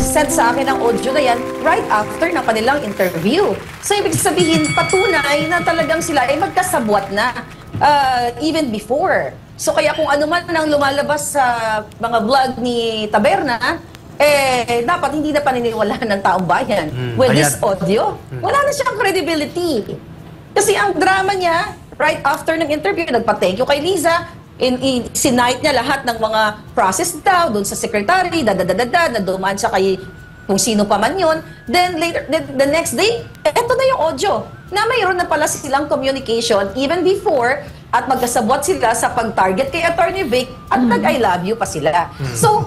nag-send sa akin ng audio na yan right after ng kanilang interview. So, ibig sabihin, patunay na talagang sila ay magkasabwat na even before. So, kaya kung ano man ang lumalabas sa mga vlog ni Taberna, dapat hindi na paniniwalaan ng taong bayan. With this audio, wala na siyang credibility. Kasi ang drama niya, right after ng interview, nagpa-thank you kay Liza, sinight niya lahat ng mga process daw doon sa secretary, na dumaan siya kay kung sino pa man yun. Then later, the next day, eto na yung audio na mayroon na pala silang communication even before at magkasabwat sila sa pag-target kay Attorney Vic at nag-I love you pa sila. So,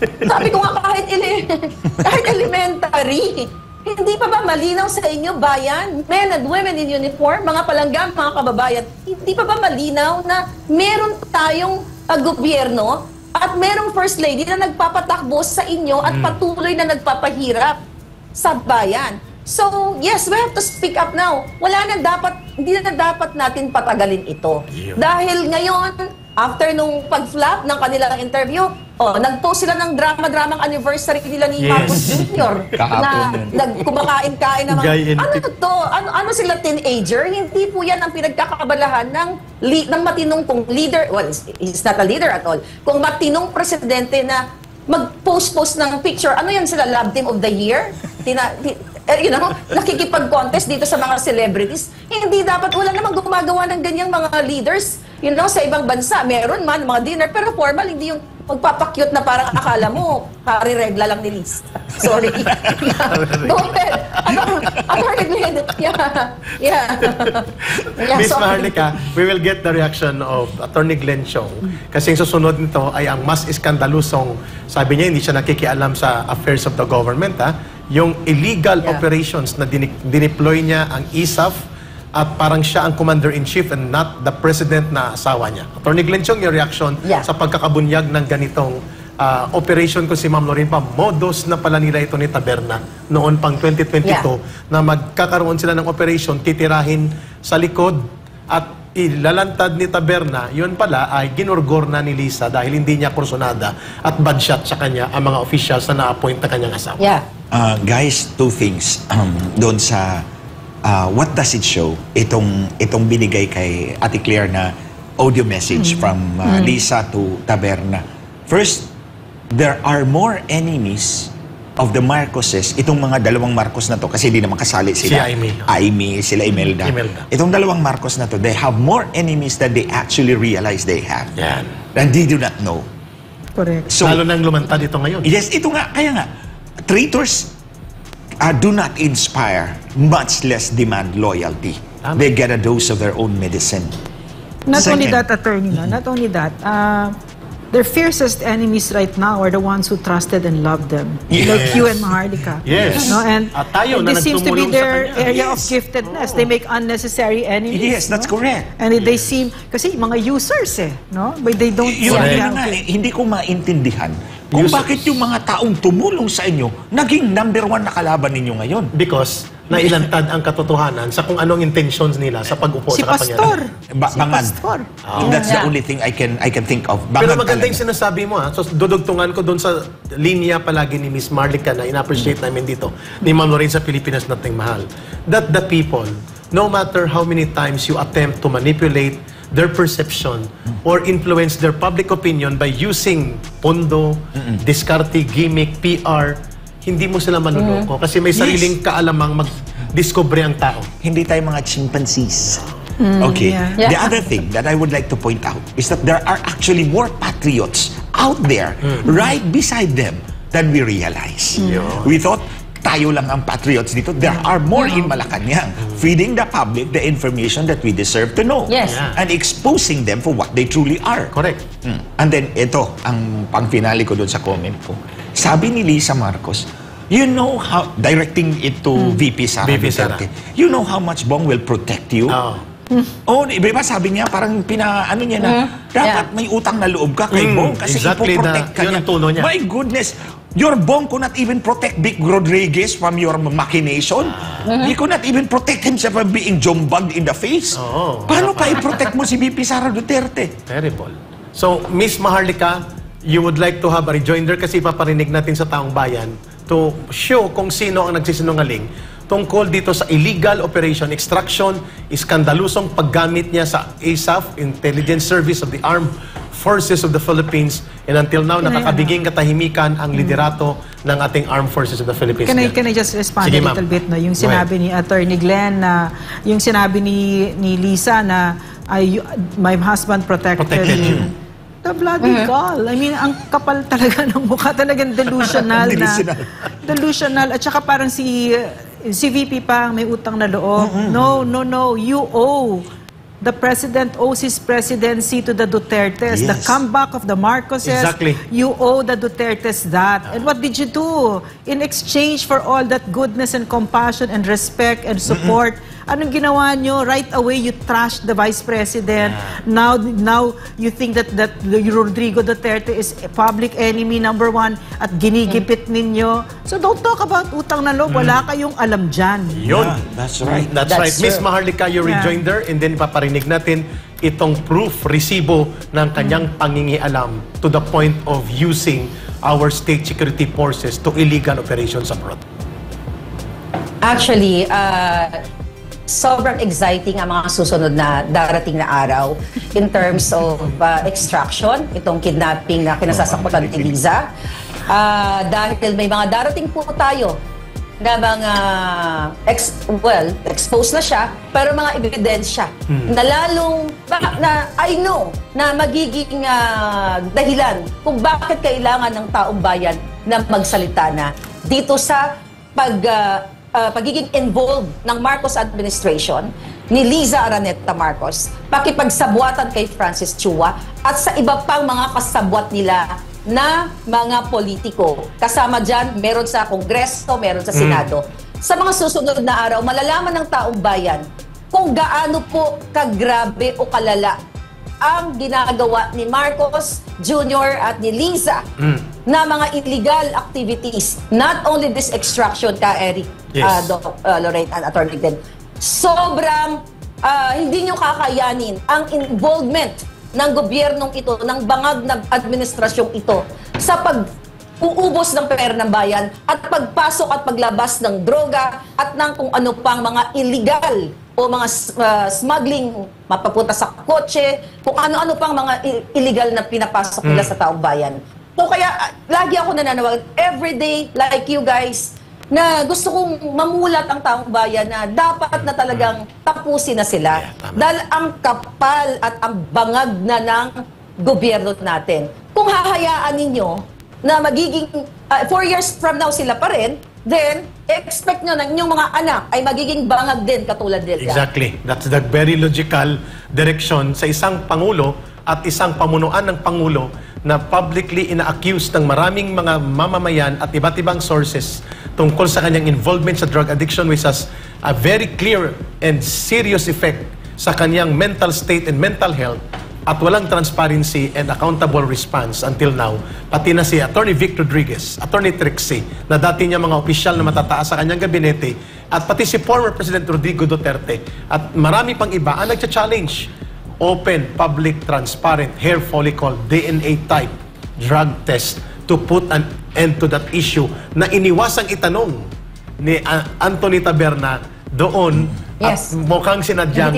sabi ko nga kahit elementary, hindi pa ba malinaw sa inyo, bayan, men and women in uniform, mga palanggam, mga kababayan, hindi pa ba malinaw na meron tayong gobyerno at merong First Lady na nagpapatakbo sa inyo at patuloy na nagpapahirap sa bayan? So, yes, we have to speak up now. Hindi na dapat natin patagalin ito. Dahil ngayon, after nung pag-flap ng kanilang interview, nag-post sila ng drama-dramang anniversary nila ni Marcos Jr. na kumakain-kain ng mga, ano sila, teenager? Hindi po yan ang pinagkakabalahan ng matinong kung leader, well, he's not a leader at all, kung matinong presidente na mag-post-post ng picture, ano yan sila, love team of the year? Nakikipag-contest dito sa mga celebrities. Hindi dapat, wala namang gumagawa ng ganyang mga leaders. Sa ibang bansa, meron man mga dinner, pero formal, hindi yung magpapakyut na parang akala mo, kari-regla lang ni Liz. Sorry. Go ahead. Miss Maharlika, we will get the reaction of Attorney Glenn Chong. Kasi yung susunod nito ay ang mas iskandalusong, sabi niya, hindi siya nakikialam sa affairs of the government, yung illegal operations na dineploy niya ang ISAF at parang siya ang commander-in-chief and not the president na asawa niya. Attorney Glenn Chong, your reaction sa pagkakabunyag ng ganitong operation ko si Ma'am Lorin pa, modus na pala nila ito ni Taberna noon pang 2022 na magkakaroon sila ng operation, titirahin sa likod at ilalantad ni Taberna, yun pala ay ginurgor na ni Liza dahil hindi niya kursunada at badshot sa kanya ang mga officials na na-appoint na kanyang asawa. Guys, two things. Doon sa what does it show? Itong binigay kay Ate Claire na audio message from Liza to Taberna. First, there are more enemies of the Marcoses, itong mga dalawang Marcos na to, kasi hindi naman kasali sila. Si Aimee, sila Imelda. Itong dalawang Marcos na to, they have more enemies than they actually realize they have. And they do not know. Correct. So, lalo nang lumantad ito ngayon. Yes, ito nga, kaya nga, traitors do not inspire, much less demand loyalty. They get a dose of their own medicine. Not only that, attorney, not only that, their fiercest enemies right now are the ones who trusted and loved them. Like you and Maharlika. And this seems to be their area of giftedness. They make unnecessary enemies. Yes, that's correct. And they seem, kasi mga users no? But they don't see hindi ko maintindihan kung bakit yung mga taong tumulong sa inyo naging #1 na kalaban ninyo ngayon. Because nailantad ang katotohanan sa kung anong intentions nila sa pag-upo sa kapangyarihan. Pastor. That's the only thing I can think of. Pero maganda yung sinasabi mo, So, dudugtungan ko doon sa linya palagi ni Miss Maharlika na ina-appreciate namin dito, ni Ma'am Lorin sa Pilipinas Nating Mahal. That the people, no matter how many times you attempt to manipulate their perception or influence their public opinion by using pondo, diskarte, gimmick, PR, hindi mo sila manuloko kasi may sariling kaalamang mag-discover ang tao. Hindi tayo mga chimpanzees. Okay. The other thing that I would like to point out is that there are actually more patriots out there right beside them than we realize. We thought tayo lang ang patriots dito. There are more in Malacanang feeding the public the information that we deserve to know and exposing them for what they truly are. Correct. And then ito ang pang-finale ko doon sa comment ko. Sabi ni Liza Marcos, you know how, directing it to VP Sara Duterte, you know how much Bong will protect you? Diba sabi niya, parang pinaano niya na, dapat may utang na loob ka kay Bong kasi ipoprotect ka niya. My goodness, your Bong could not even protect Vic Rodriguez from your machination. He could not even protect himself from being jumbugged in the face. Paano ka i-protect mo si VP Sara Duterte? Terrible. So, Miss Maharlika, you would like to have a rejoinder kasi paparinig natin sa taong bayan to show kung sino ang nagsisinungaling tungkol dito sa illegal operation, extraction, iskandalusong paggamit niya sa ASAF, Intelligence Service of the Armed Forces of the Philippines, and until now, nakakabiging katahimikan ang liderato ng ating Armed Forces of the Philippines. Can I just respond a little bit? No? Yung sinabi ni Attorney Glenn, na yung sinabi ni Lisa na my husband protected me. The bloody gall. I mean, ang kapal talaga ng mukha, talagang delusional na. Delusional. At saka parang si VP pa may utang na loob. No. You owe. The president owes his presidency to the Dutertes. The comeback of the Marcoses. Exactly. You owe the Dutertes that. And what did you do? In exchange for all that goodness and compassion and respect and support, anong ginawa nyo? Right away, you trashed the vice president. Now you think that Rodrigo Duterte is a public enemy #1 at ginigipit ninyo. So don't talk about utang na loob. Wala kayong alam dyan. Yun. That's right. That's right. Miss Maharlika, you rejoined her, and then paparinig natin itong proof, resibo ng kanyang pangingialam to the point of using our state security forces to illegal operations abroad. Actually, sobrang exciting ang mga susunod na darating na araw in terms of extraction, itong kidnapping na kinasasakutan ni Liza. Dahil may mga darating po tayo na mga exposed na siya, pero mga ebidensya na lalong, I know na magiging dahilan kung bakit kailangan ng taong bayan na magsalita na dito sa pagiging involved ng Marcos administration, ni Liza Araneta Marcos, pakipagsabuatan kay Francis Chua at sa iba pang mga kasabwat nila na mga politiko. Kasama dyan, meron sa Kongreso, meron sa Senado. Sa mga susunod na araw, malalaman ng taong bayan kung gaano po kagrabe o kalala ang ginagawa ni Marcos Jr. at ni Liza na mga illegal activities. Not only this extraction ka, Eric, Lorraine, and Attorney Glenn. Sobrang hindi nyo kakayanin ang involvement ng gobyernong ito, ng bangag na administrasyong ito sa pag-uubos ng pera ng bayan at pagpasok at paglabas ng droga at ng kung ano pang mga illegal o mga smuggling, mapapunta sa kotse, kung ano-ano pang mga illegal na pinapasok nila sa taong bayan. So kaya lagi ako nananawagan, everyday like you guys, na gusto kong mamulat ang taong bayan na dapat na talagang tapusin na sila. Dahil ang kapal at ang bangag na ng gobyerno natin. Kung hahayaan ninyo na magiging 4 years from now sila pa rin, then expect nyo na inyong mga anak ay magiging bangag din katulad nila. Exactly. That's the very logical direction sa isang Pangulo at isang pamunuan ng Pangulo na publicly ina-accuse ng maraming mga mamamayan at iba't ibang sources tungkol sa kanyang involvement sa drug addiction, which has a very clear and serious effect sa kanyang mental state and mental health, at walang transparency and accountable response until now. Pati na si Attorney Vic Rodriguez, Attorney Trixie, na dati niya mga opisyal na matataas sa kanyang gabinete, at pati si former President Rodrigo Duterte, at marami pang iba ang nagcha-challenge open, public, transparent, hair follicle, DNA type drug test to put an end to that issue na iniwasang itanong ni Anthony Taberna doon. At mukhang sinadyang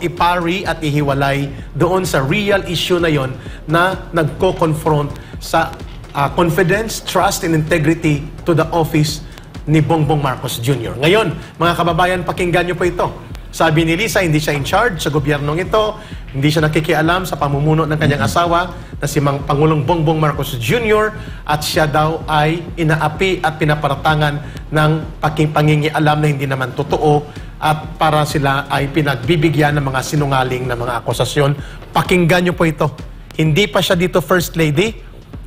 ipari at ihiwalay doon sa real issue na yon na nagko-confront sa confidence, trust, and integrity to the office ni Bongbong Marcos Jr. Ngayon, mga kababayan, pakinggan niyo po ito. Sabi ni Lisa, hindi siya in charge sa gobyernong ito, hindi siya nakikialam sa pamumuno ng kanyang asawa na si Pangulong Bongbong Marcos Jr. at siya daw ay inaapi at pinaparatangan ng pangingialam na hindi naman totoo at para sila ay pinagbibigyan ng mga sinungaling na mga akusasyon. Pakinggan niyo po ito. Hindi pa siya dito First Lady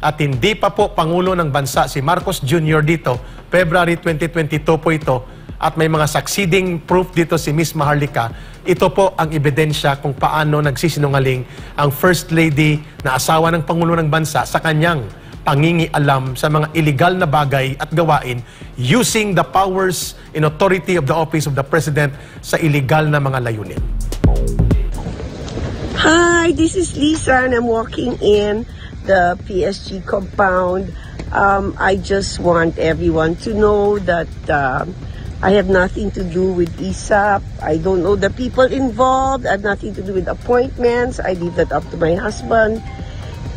at hindi pa po Pangulo ng Bansa si Marcos Jr. dito. February 2022 po ito. At may mga succeeding proof dito si Miss Maharlika. Ito po ang ebidensya kung paano nagsisinungaling ang First Lady na asawa ng Pangulo ng Bansa sa kanyang pangingialam sa mga illegal na bagay at gawain using the powers and authority of the office of the President sa illegal na mga layunin. Hi, this is Lisa and I'm walking in the PSG compound I just want everyone to know that I have nothing to do with ISAP. I don't know the people involved. I have nothing to do with appointments. I leave that up to my husband.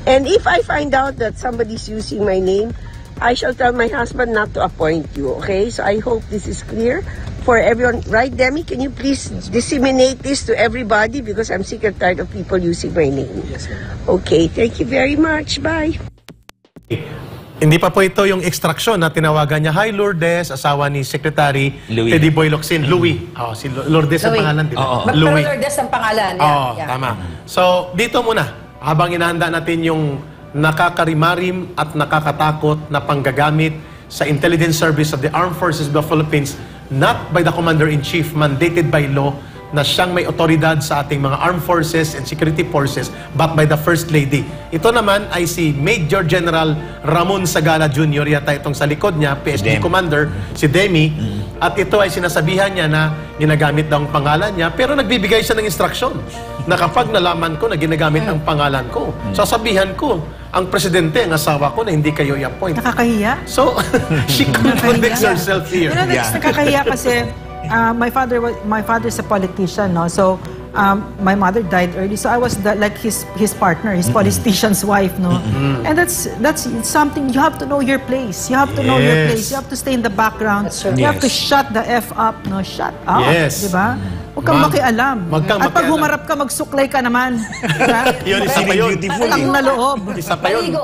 And if I find out that somebody's using my name, I shall tell my husband not to appoint you, okay? So I hope this is clear for everyone. Right, Demi? Can you please disseminate this to everybody? Because I'm sick and tired of people using my name. Yes, ma'am. Okay, thank you very much. Bye. Hindi pa po ito yung extraction na tinawagan niya. Hi, Lourdes, asawa ni Secretary Teddy Boy Locsin. Louis. Si Lourdes ang pangalan, di ba? Louis. Lourdes ang pangalan. Tama. So, dito muna, habang inahanda natin yung nakakarimarim at nakakatakot na panggagamit sa intelligence service of the Armed Forces of the Philippines, not by the Commander-in-Chief, mandated by law, na siyang may otoridad sa ating mga armed forces and security forces, but by the First Lady. Ito naman ay si Major General Ramon Sagala Jr. Yata itong sa likod niya, PSG Commander, si Demi. At ito ay sinasabihan niya na ginagamit daw ang pangalan niya, pero nagbibigay siya ng instruction na kapag nalaman ko na ginagamit ang pangalan ko, sasabihan ko ang presidente, ang asawa ko, na hindi kayo i-appoint. Nakakahiya? So, she contradicts herself here. You know, that's nakakahiya kasi my father's a politician, no? So my mother died early, so I was like his partner, his politician's wife, no? And that's something. You have to know your place. You have to know your place. You have to stay in the background. You have to shut the F up, no? Shut up, diba? Huwag kang makialam. At pag humarap ka, magsuklay ka naman. Yun, isa pa yun. Ang naloob. Isa pa yun.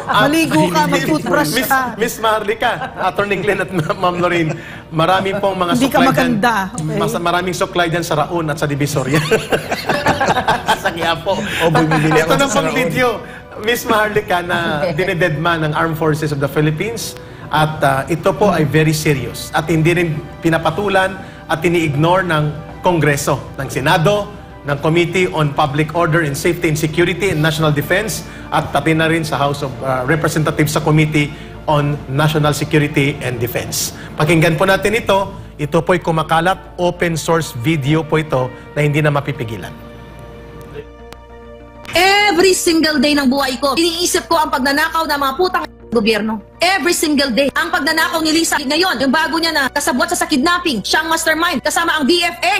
Maligo ka, mag-toothbrush ka. Miss Maharlika, Attorney Glenn at Ma'am Lorraine, marami pong mga hindi suklay ka maganda. Okay. Maraming suklay dyan sa Raon at sa Divisoria. Sa Quiapo. Ito na pong video, Miss Maharlika, na dinededman ng Armed Forces of the Philippines. At ito po ay very serious. At hindi rin pinapatulan at ini-ignore ng Kongreso, ng Senado, ng Committee on Public Order and Safety and Security and National Defense, at pati na rin sa House of Representatives sa Committee on National Security and Defense. Pakinggan po natin ito. Ito po'y kumakalat, open source video po ito na hindi na mapipigilan. Every single day ng buhay ko, iniisip ko ang pagnanakaw ng mga putang gobyerno. Every single day. Ang pagnanakaw ni Lisa ngayon, yung bago niya na kasabwat sa kidnapping, siyang mastermind, kasama ang DFA!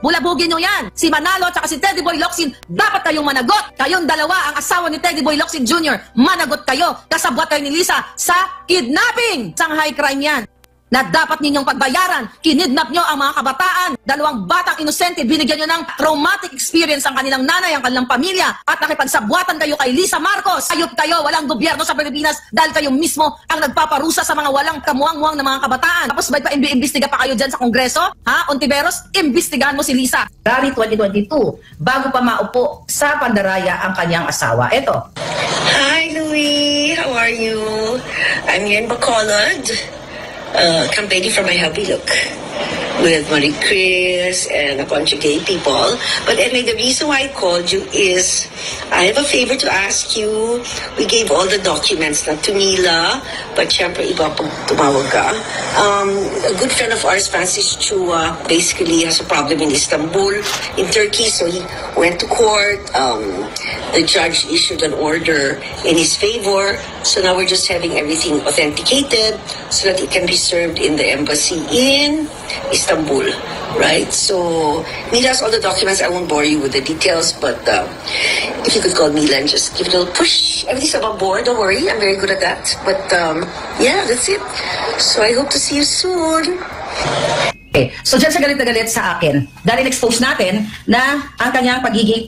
Bulabugin nyo yan! Si Manalo at saka si Teddy Boy Locsin, dapat kayong managot! Kayong dalawa, ang asawa ni Teddy Boy Locsin Jr., managot kayo! Kasabwat kayo ni Lisa sa kidnapping! Isang high crime yan na dapat ninyong pagbayaran. Kinidnap nyo ang mga kabataan. 2 batang inosente, binigyan nyo ng traumatic experience ang kanilang nanay, ang kanilang pamilya, at nakipagsabwatan kayo kay Lisa Marcos. Ayop kayo, walang gobyerno sa Pilipinas dahil kayo mismo ang nagpaparusa sa mga walang kamuang-muang na mga kabataan. Tapos may pa-imbestiga pa kayo dyan sa Kongreso? Ha? Ontiveros, imbestigahan mo si Lisa. January 2022, bago pa maupo sa pandaraya ang kanyang asawa. Eto. Hi, Louie. How are you? I'm here in Bacolod. Campaigning for my hubby look with Marie Chris and a bunch of gay people. But anyway, the reason why I called you is I have a favor to ask you. We gave all the documents, not to Mila, but syempre iba pag tumawag ka. A good friend of ours, Francis Chua, basically has a problem in Istanbul, in Turkey, so he went to court. The judge issued an order in his favor, so now we're just having everything authenticated so that it can be served in the embassy in Istanbul, right? So Mila has all the documents. I won't bore you with the details, but if you could call Mila and just give it a little push. Everything's above board, don't worry. I'm very good at that. But yeah, that's it. So I hope to see you soon. Okay. So dyan sa galit na galit sa akin, dahil expose natin na ang kanyang pagiging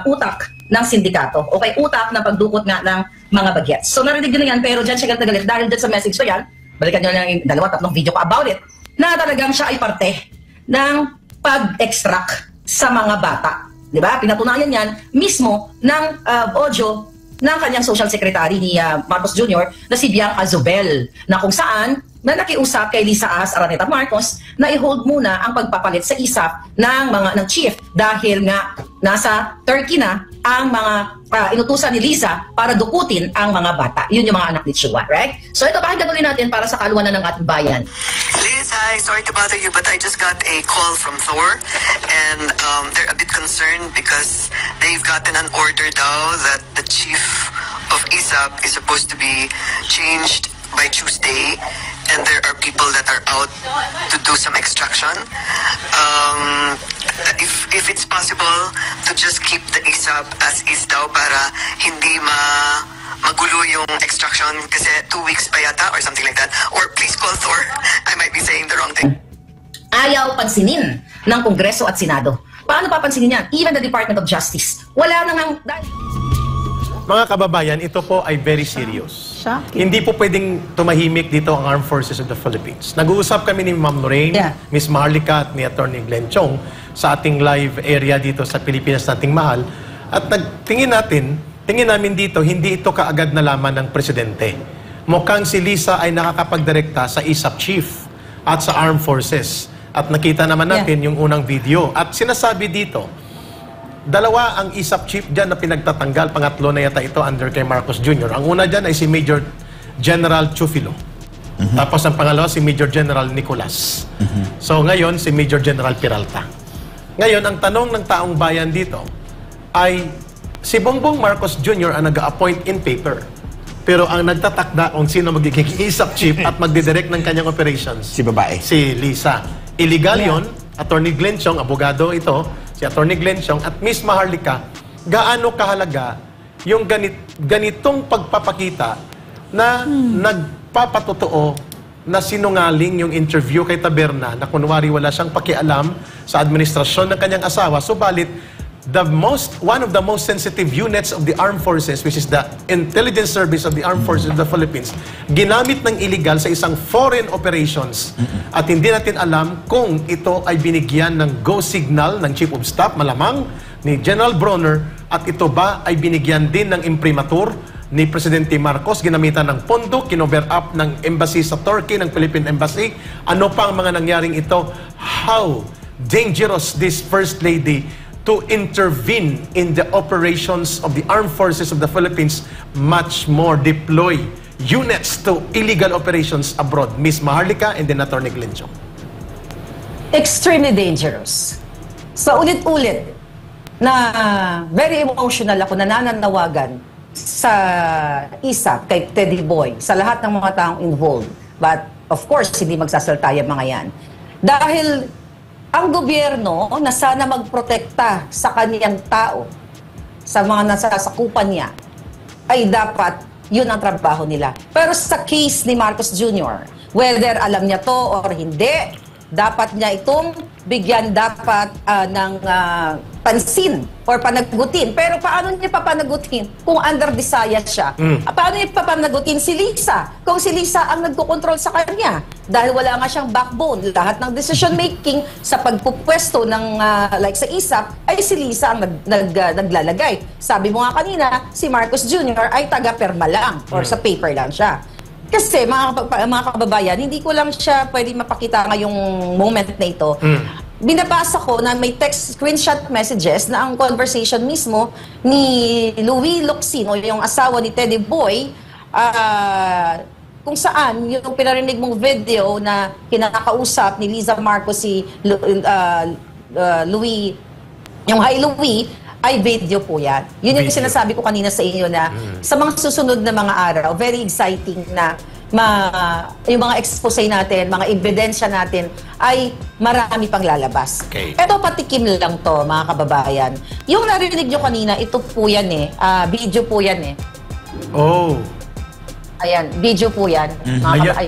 utak ng sindikato. Okay, utak na pagdukot nga ng mga bagets. So narinig nyo na yan, pero dyan siya galit na galit dahil dyan sa message ko yan, balikan nyo lang yung 2-3 video ko about it, na talagang siya ay parte ng pag-extract sa mga bata. Diba? Pinatunayan yan mismo ng audio ng kanyang social secretary ni Marcos Jr. na si Bianca Zubel, na kung saan na nakiusap kay Lisa As Araneta Marcos na i-hold muna ang pagpapalit sa ISAF ng chief dahil nga nasa Turkey na ang mga inutusan ni Lisa para dukutin ang mga bata. Yun yung mga anak ni Chua, right? So ito, pakinggan ulit natin para sa kaluwanan ng ating bayan. Liz, hi. Sorry to bother you, but I just got a call from Thor, and they're a bit concerned because they've gotten an order daw that the chief of ISAP is supposed to be changed by Tuesday, and there are people that are out to do some extraction. If it's possible to just keep the ISAP as is daw para hindi magulo yung extraction kasi 2 weeks pa yata or something like that. Or please call Thor. I might be saying the wrong thing. Ayaw pansinin ng Kongreso at Senado. Paano papansinin yan? Even the Department of Justice. Wala na nang... Mga kababayan, ito po ay very serious. Hindi po pwedeng tumahimik dito ang Armed Forces of the Philippines. Nag-uusap kami ni Ma'am Lorraine, Miss Maharlika at ni Attorney Glenn Chong sa ating live area dito sa Pilipinas nating mahal. At tingin namin dito, hindi ito kaagad nalaman ng Presidente. Mukhang si Lisa ay nakakapagdirekta sa ISAP Chief at sa Armed Forces. At nakita naman natin yung unang video. At sinasabi dito, dalawa ang ISAP Chief dyan na pinagtatanggal. Pangatlo na yata ito under kay Marcos Jr. Ang una dyan ay si Major General Chufilo. Tapos ang pangalawa si Major General Nicolas. So ngayon si Major General Peralta. Ngayon ang tanong ng taong bayan dito ay si Bongbong Marcos Jr. ang nag-appoint in paper. Pero ang nagtatakda kung sino magiging ISAP Chief at magdidirect ng kanyang operations, si babae. Si Lisa. Illegal yon. Attorney Glenn Chong, abogado ito, si Attorney Glenn Chong at Miss Maharlika, gaano kahalaga yung ganitong pagpapakita na nagpapatotoo na sinungaling yung interview kay Taberna na kunwari wala siyang pakialam sa administrasyon ng kanyang asawa. Subalit, one of the most sensitive units of the Armed Forces, which is the Intelligence Service of the Armed Forces of the Philippines, ginamit ng illegal sa isang foreign operations. At hindi natin alam kung ito ay binigyan ng go signal ng Chief of Staff, malamang ni General Bronner, at ito ba ay binigyan din ng imprimatur ni Presidente Marcos, ginamitan ng pondo, kinover up ng embassy sa Turkey, ng Philippine Embassy. Ano pa ang mga nangyaring ito? How dangerous this First Lady to intervene in the operations of the Armed Forces of the Philippines, much more deploy units to illegal operations abroad. Miss Maharlika and then Attorney Glenn Chong. Extremely dangerous. So ulit-ulit na very emotional ako na nananawagan sa ISAP kay Teddy Boy, sa lahat ng mga taong involved. But of course, hindi magsasalta yung mga yan. Dahil ang gobyerno na sana magprotekta sa kaniyang tao, sa mga nasasakupan niya, ay dapat yun ang trabaho nila. Pero sa case ni Marcos Jr., whether alam niya to or hindi, dapat niya itong bigyan dapat ng pansin or panagutin. Pero paano niya papanagutin kung under desire siya? Paano niya papanagutin si Lisa kung si Lisa ang nagkocontrol sa kanya? Dahil wala nga siyang backbone. Lahat ng decision making sa pagpupwesto ng like sa ISAP ay si Lisa ang naglalagay. Sabi mo nga kanina, si Marcos Jr. ay taga-perma lang or sa paper lang siya. Kasi mga kababayan, hindi ko lang siya pwede mapakita ngayong moment na ito. Binabasa ko na may text screenshot messages na ang conversation mismo ni Louie Locsin o yung asawa ni Teddy Boy, kung saan yung pinarinig mong video na kinakausap ni Liza Marcos si Louie, yung Hi Louie, ay video po yan. Yun yung sinasabi ko kanina sa inyo na sa mga susunod na mga araw, very exciting na yung mga expose natin, mga ebidensya natin ay marami pang lalabas. Ito patikim lang to, mga kababayan. Yung narinig nyo kanina, ito po yan video po yan Oh. Ayan, video po yan.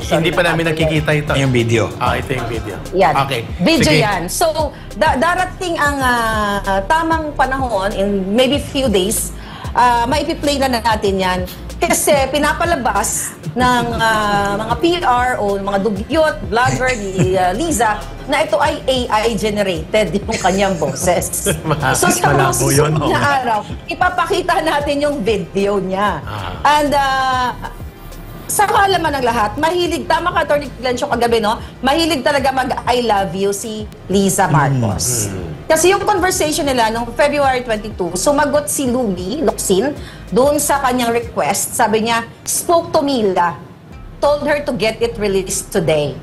Hindi pa namin nakikita ito. Yung video. Ito yung video. Yan. Okay. Video Sige. yan. So, darating ang tamang panahon, in maybe few days, maipi-play na natin yan. Kasi pinapalabas ng mga PR o mga dugyot, vlogger ni Liza, na ito ay AI-generated yung kanyang boses. So sa mga susunod na araw, ipapakita natin yung video niya. And sa kaalaman ng lahat, mahilig, tama ka, Attorney Glenn Chong kagabi, no? Mahilig talaga mag-I love you si Liza Marcos. Kasi yung conversation nila noong February 22, sumagot si Louie Locsin doon sa kanyang request. Sabi niya, spoke to Mila, told her to get it released today.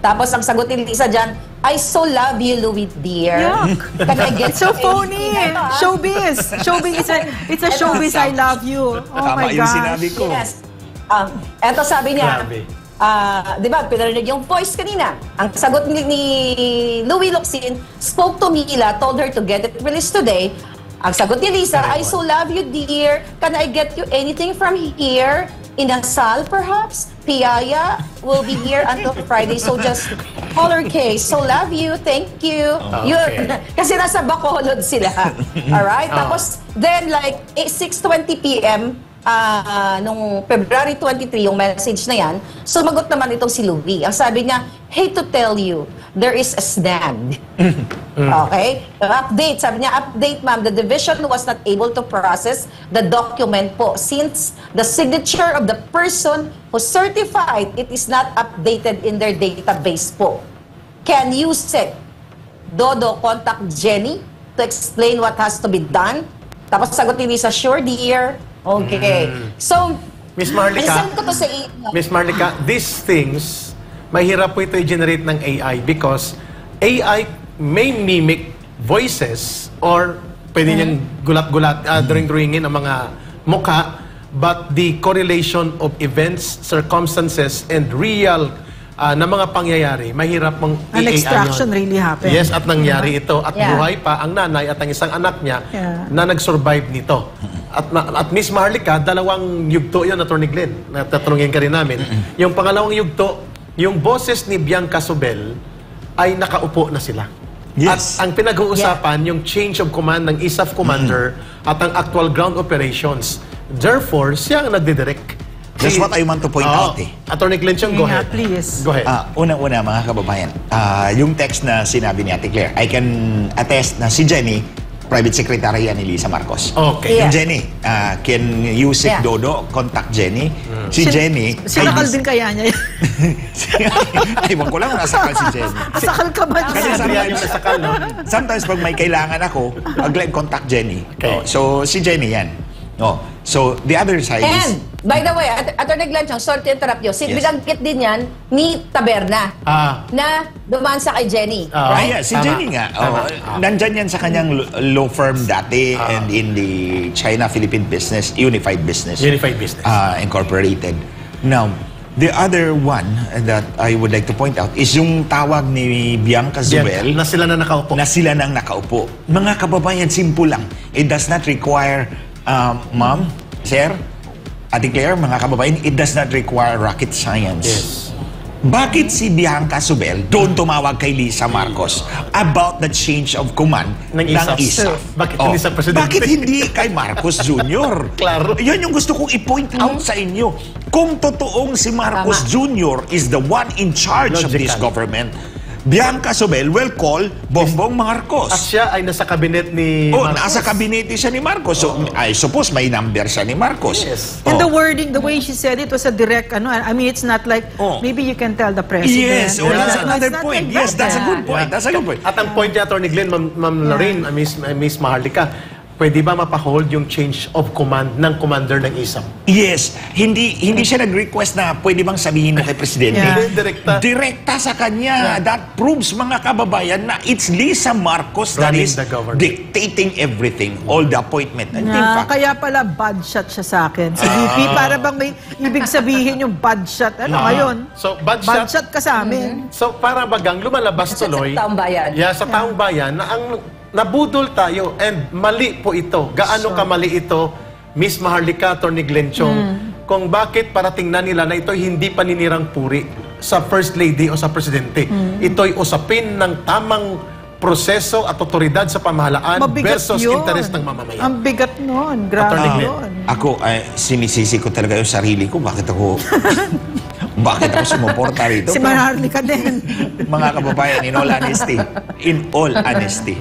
Tapos ang sagot ni Liza dyan, I so love you, Louis dear. Yuck. Can I get It's so you phony. Showbiz. Showbiz. It's a showbiz. I love you. Oh Tama my yung gosh. sinabi ko. Yes. Eto sabi niya, Grabe. di ba, pinarinig yung voice kanina. Ang sagot ni Louis Locsin, spoke to Mila, told her to get it released today. Ang sagot ni Lisa, I so love you, dear. Can I get you anything from here? Inasal, perhaps? Piaya will be here until Friday, so just call her case. So love you, thank you. Okay. Kasi nasa Bacolod sila. Alright? Tapos, then like 6:20 p.m., nung February 23, yung message na yan, sumagot naman itong si Louie. Ang sabi niya, hate to tell you, there is a snag. Okay? Update. Sabi niya, update ma'am, the division was not able to process the document po since the signature of the person who certified it is not updated in their database po. Can you say, Dodo, contact Jenny to explain what has to be done? Tapos sagot ni Lisa, sure dear. Okay. So, Miss Marlica, isend ko to sa Miss Marlica, these things, mahirap po ito i-generate ng AI because AI may mimic voices or pwede niyang gulat-gulat, drawing-drawingin ang mga mukha, but the correlation of events, circumstances, and real na mga pangyayari, mahirap mong An i-AI extraction yun. really happened. Yes, at nangyari ito. At Yeah. buhay pa ang nanay at ang isang anak niya Yeah. na nag-survive nito. At Miss Marlica, dalawang yugto yun, Atty. Glenn, na tatanungin ka rin namin. Yung pangalawang yugto, yung boses ni Bianca Sobel ay nakaupo na sila. Yes. At ang pinag-uusapan, yung change of command ng ISAF commander at ang actual ground operations. Therefore, siya ang nagdidirect. That's what I want to point out eh. Atty. Glenn, go Yeah, ahead. please. Go ahead. Unang-una mga kababayan, yung text na sinabi ni Ate Claire, I can attest na si Jenny, private secretary yan ni Lisa Marcos. Okay. Yung Jenny, can Yusik Yeah. Dodo contact Jenny? Si Jenny... Sinakal din kaya niya yan. Ewan ko lang kung nasakal si Jenny. Sakal ka ba Kasi niya? Sabi yan yung nasakal, no? sometimes pag may kailangan ako, contact Jenny. Okay. So si Jenny yan. So the other side is... And, by the way, Atty. Glenn, sorry to interrupt you. Yes. Binanggit din yan ni Taberna na dumansa kay Jenny. Yeah, si Tama. Jenny nga. Tama. Nandyan yan sa kanyang law firm dati and in the China-Philippine business, Unified Business. Unified Business. Incorporated. Now, the other one that I would like to point out is yung tawag ni Bianca Zubel Na sila na nakaupo. na sila nang nakaupo. Mga kababayan, simple lang. It does not require, ma'am, sir, Ate Claire, mga kababayan, it does not require rocket science. Yes. Bakit si Bianca Zubel doon tumawag kay Lisa Marcos about the change of command Ng ISAF. ISAF? Bakit hindi sa presidente? Bakit hindi kay Marcos Jr.? Klaro. Yan yung gusto kong i-point out sa inyo. Kung totoong si Marcos Jr. is the one in charge of this Logical. government, Bianca Zubel will call Bongbong Marcos. At siya ay nasa kabinet ni Marcos. Nasa kabinete siya ni Marcos. So, I suppose may number siya ni Marcos. Yes. And the wording, the way she said it was a direct, I mean, it's not like, maybe you can tell the president. Yes, or that's that. another It's not point. like Yes, that's a that. good point. That's a good point. At ang point niya, Atty. Glenn, Ma'am Lorraine, Miss Maharlika, pwede ba mapahold yung change of command ng commander ng ISAF? Yes, hindi siya nag-request na pwede bang sabihin mo kay Presidente. Yeah. Direkta sa kanya. That proves, mga kababayan, na it's Lisa Marcos that Running is the government. dictating everything, all the appointment. And in fact, Kaya pala bad shot siya sa akin. Si VP, para bang may ibig sabihin yung bad shot. Ano ngayon? So, bad shot. ka sa amin. So, para bagang lumalabas tuloy. Sa taong bayan. Yeah, sa taong bayan, na ang nabudol tayo and mali po ito. Gaano kamali ito, Miss Maharlika, Atty. Glenn Chong, kung bakit parating na nila na ito hindi paninirang puri sa First Lady o sa Presidente. Ito'y usapin ng tamang proseso at otoridad sa pamahalaan Mabigat versus yun. interest ng mamamayan. Ang bigat nun. Grabe Attorney Glenn. yun. ako, sinisisi ko talaga yung sarili ko. Bakit ako sumuporta rito? Si Maharlika din. Mga kababayan, in all honesty,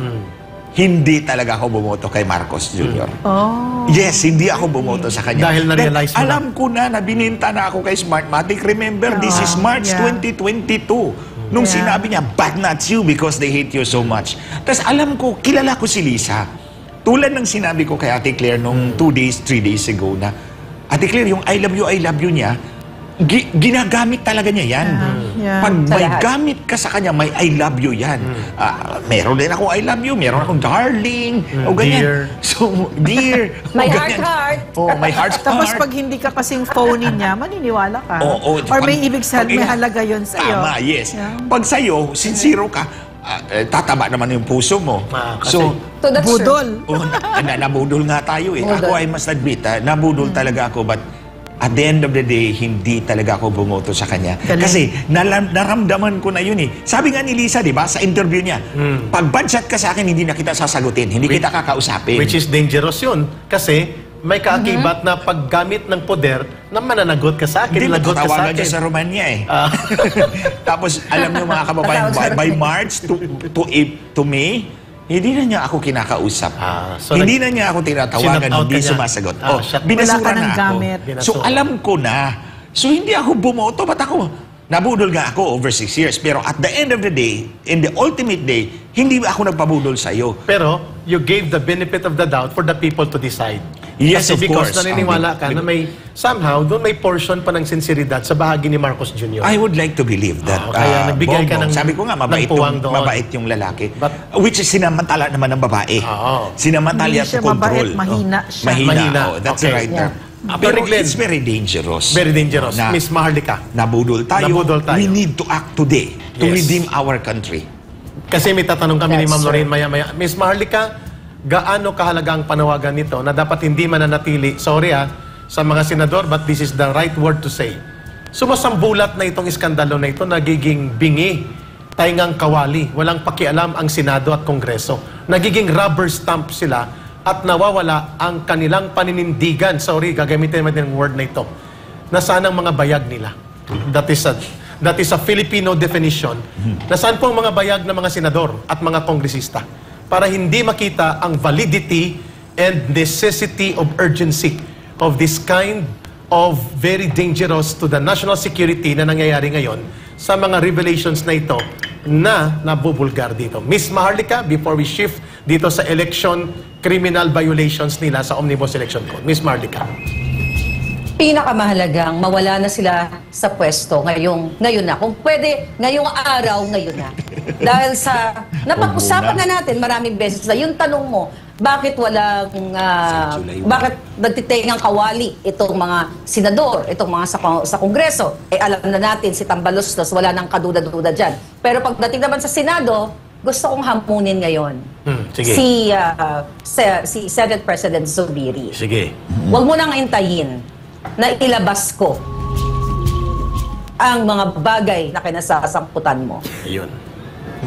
hindi talaga ako bumoto kay Marcos Jr. Yes, hindi ako bumoto sa kanya. Dahil na-realize mo na. alam ko na bininta na ako kay Smartmatic. Remember, this is March 2022. Nung sinabi niya, but not you because they hate you so much. Tapos alam ko, kilala ko si Lisa. Tulad ng sinabi ko kay Ate Claire nung 2 days, 3 days ago na, Ate Claire, yung I love you niya, ginagamit talaga niya yan. Pag may gamit ka sa kanya, may I love you yan. Meron din ako I love you, meron akong darling, o ganyan. Dear. So, dear. May heart. Oh, may heart. Tapos pag hindi ka kasing phony niya, maniniwala ka. Or may ibig sabihin, may halaga yun sa'yo. Tama, yes. Pag sa'yo, sincero ka, tataba naman yung puso mo. So, budol. Nabudol nga tayo eh. Ako, I must admit, nabudol talaga ako, but at the end of the day, hindi talaga ako bumoto sa kanya. Kasi naramdaman ko na yun eh. Sabi nga ni Lisa, di ba, sa interview niya, pag budget ka sa akin, hindi na kita sasagutin, hindi kita kakausapin. Which is dangerous yun. Kasi may kaakibat na paggamit ng poder na mananagot ka sa akin, lagot ka sa akin. Dyan sa Romania eh. Tapos, alam niyo mga kababayan, by March to May, hindi na niya ako kinakausap. Hindi na niya ako tinatawagan, hindi sumasagot. Binasura na ako. So, alam ko na. So, hindi ako bumoto. Ba't ako? Nabudol nga ako over 6 years. Pero at the end of the day, in the ultimate day, hindi ako nagpabudol sa'yo. Pero, you gave the benefit of the doubt for the people to decide. Yes, Kasi of course. Because naniniwala ka na may, somehow, doon may portion pa ng sinseridad sa bahagi ni Marcos Jr. I would like to believe that. Kaya nagbigay ka ng sabi ko nga, mabait yung lalaki. Which is sinamantala naman ng babae. Sinamantala to control. Mahina siya. Mahina. That's the right term. Pero it's very dangerous. Very dangerous. Miss Maharlika. Nabudol tayo. We need to act today to redeem our country. Kasi may tatanong kami ni Ma'am Lorraine maya-maya. Miss Maharlika, gaano kahalaga ang panawagan nito na dapat hindi mananatili, sorry sa mga senador, but this is the right word to say. Sumasambulat na itong iskandalo na ito, nagiging bingi, taingang kawali, walang pakialam ang Senado at Kongreso. Nagiging rubber stamp sila at nawawala ang kanilang paninindigan, sorry, gagamitin natin ang word na ito, na saan ang mga bayag nila. That is a Filipino definition. Nasaan po ang mga bayag ng mga senador at mga kongresista? Para hindi makita ang validity and necessity of urgency of this kind of very dangerous to the national security na nangyayari ngayon sa mga revelations na ito na nabubulgar dito. Miss Maharlika, before we shift dito sa election criminal violations nila sa Omnibus Election Code. Miss Maharlika. Pinakamahalagang mawala na sila sa pwesto ngayon na. Kung pwede, ngayong araw, ngayon na. Dahil sa, napag-usapan na natin maraming beses na yung tanong mo, bakit walang, bakit nagtitengang kawali itong mga senador, itong mga sa Kongreso? Eh alam na natin, si Tambaloslos, wala nang kaduda-duda dyan. Pero pagdating naman sa Senado, gusto kong hamunin ngayon. Sige. Si Senate President Zubiri. Sige. Huwag mo nang intayin na ilabas ko ang mga bagay na kinasasangkutan mo. Ayun.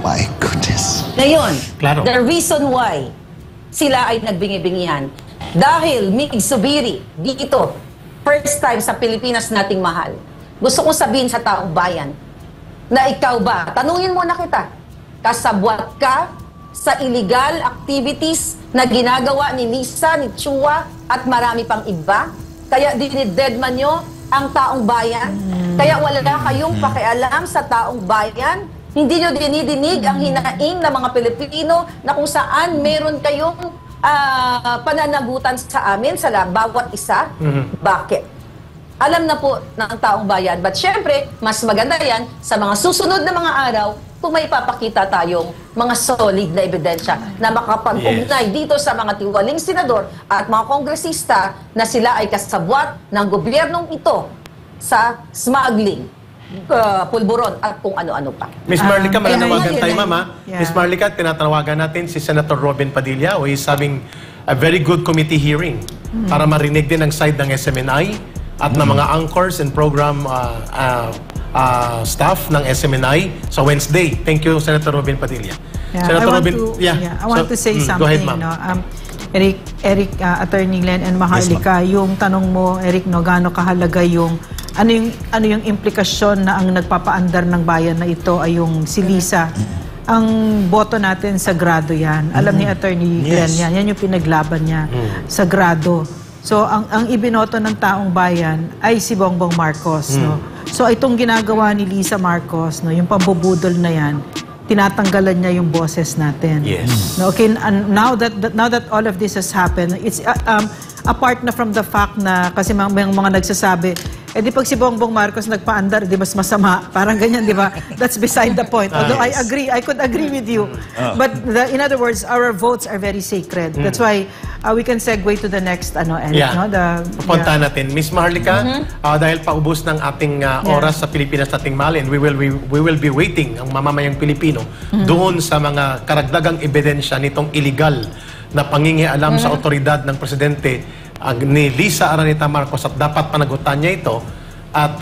My goodness. Ngayon, Claro. the reason why sila ay nagbingi-bingihan, dahil Mig Zubiri, dito, first time sa Pilipinas nating mahal, gusto kong sabihin sa taong bayan, na ikaw ba, tanungin mo na kita, kasabwat ka sa illegal activities na ginagawa ni Lisa, ni Chua, at marami pang iba? Kaya dinidedman nyo ang taong bayan? Kaya wala kayong pakialam sa taong bayan? Hindi nyo dinidinig ang hinaing ng mga Pilipino na kung saan meron kayong pananagutan sa amin, sa bawat isa? Bakit? Alam na po ng taong bayan. But syempre, mas maganda yan sa mga susunod na mga araw kung may papakita tayong mga solid na ebidensya na makapag-ugnay dito sa mga tiwaling senador at mga kongresista na sila ay kasabwat ng gobyernong ito sa smuggling, pulburon at kung ano-ano pa. Miss Maharlika, mananawagan tayo, Mama. Miss Maharlika, tinatawagan natin si Senator Robin Padilla who is having a very good committee hearing para marinig din ang side ng SMNI at ng mga anchors and program staff ng SMNI sa Wednesday. Thank you, Senator Robin Padilla. Senator Robin, I want to say something. Go ahead, ma'am. No? Eric, Attorney Glenn and Maharlika, yung tanong mo, Eric, no, gaano kahalaga yung ano yung implikasyon na ang nagpapaandar ng bayan na ito ay yung si Lisa. Ang boto natin sagrado yan. Alam ni Attorney Glenn yan. Yan yung pinaglaban niya. Sagrado. So, ang ibinoto ng taong bayan ay si Bongbong Marcos. No? So, itong ginagawa ni Lisa Marcos, no, yung pambubudol na yan, tinatanggalan niya yung boses natin. Yes. No, okay, and now that all of this has happened, it's apart na from the fact na, kasi may mga nagsasabi, di pag si Bongbong Marcos nagpaandar, di mas masama. Parang ganyan, di ba? That's beside the point. Although I agree, I could agree with you. But in other words, our votes are very sacred. That's why we can segue to the next Pupunta natin. Miss Maharlika, dahil paubos ng ating oras sa Pilipinas nating malin, we will be waiting ang mamamayang Pilipino doon sa mga karagdagang ebidensya nitong illegal na pangingialam sa otoridad ng Presidente ni Lisa Araneta Marcos at dapat panagutan niya ito at